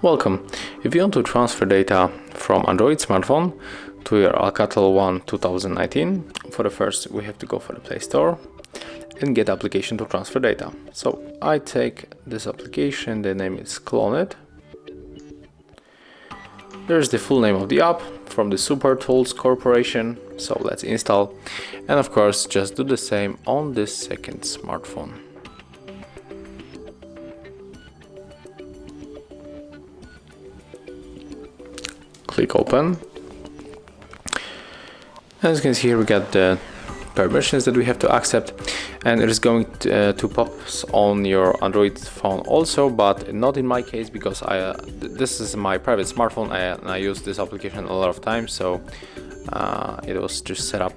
Welcome. If you want to transfer data from Android smartphone to your ALCATEL One 2019, for the first we have to go for the Play Store and get application to transfer data. So I take this application, the name is CLONEit. There's the full name of the app from the Super Tools Corporation, so let's install, and of course just do the same on this second smartphone. Click open. As you can see here, we got the permissions that we have to accept, and it is going to pop on your Android phone also, but not in my case, because this is my private smartphone and I use this application a lot of times, so it was just set up,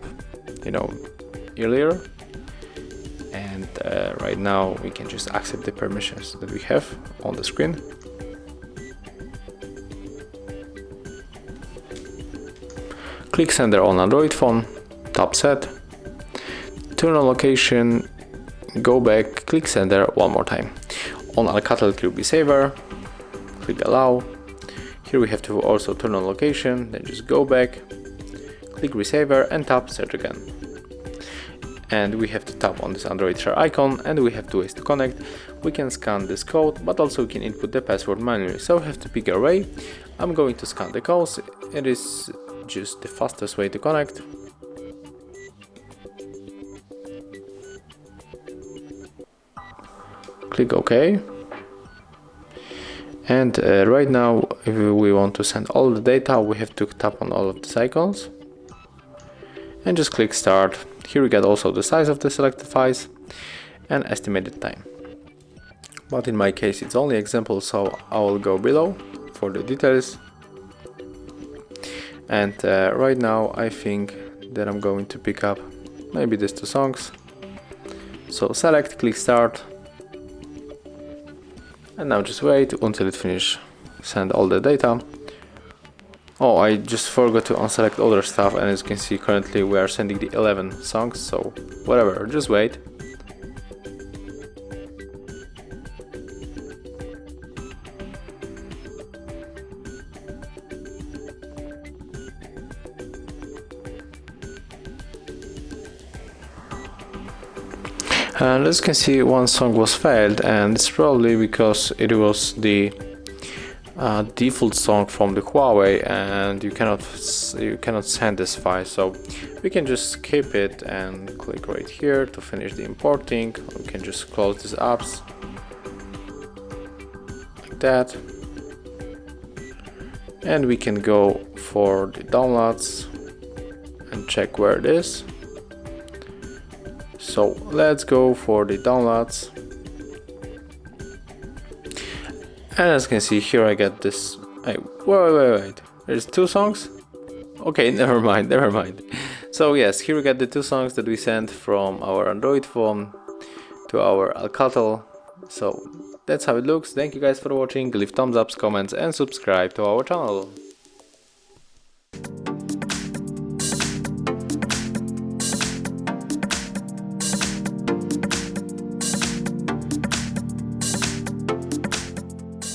earlier, and right now we can just accept the permissions that we have on the screen. Click sender on Android phone, tap set, turn on location, go back, click sender one more time. On ALCATEL click receiver, click allow. Here we have to also turn on location, then just go back, click receiver and tap search again. And we have to tap on this Android share icon, and we have two ways to connect. We can scan this code, but also we can input the password manually, so we have to pick a way. I'm going to scan the codes. It is just the fastest way to connect. Click OK. And right now, if we want to send all the data, we have to tap on all of these icons and just click start. Here we get also the size of the selected files and estimated time. But in my case, it's only example, so I will go below for the details. And right now I think that I'm going to pick up maybe these two songs. So select, click start, and now just wait until it finishes. Send all the data. Oh, I just forgot to unselect other stuff, and as you can see currently we are sending the 11 songs, so whatever, just wait. And as you can see, one song was failed, and it's probably because it was the default song from the Huawei, and you cannot send this file, so we can just skip it and click right here to finish the importing. We can just close these apps like that, and we can go for the downloads and check where it is. So let's go for the downloads, and as you can see here I get this. Wait, there's two songs? Okay, never mind. So yes, here we got the two songs that we sent from our Android phone to our ALCATEL. So that's how it looks. Thank you guys for watching. Leave thumbs ups, comments and subscribe to our channel.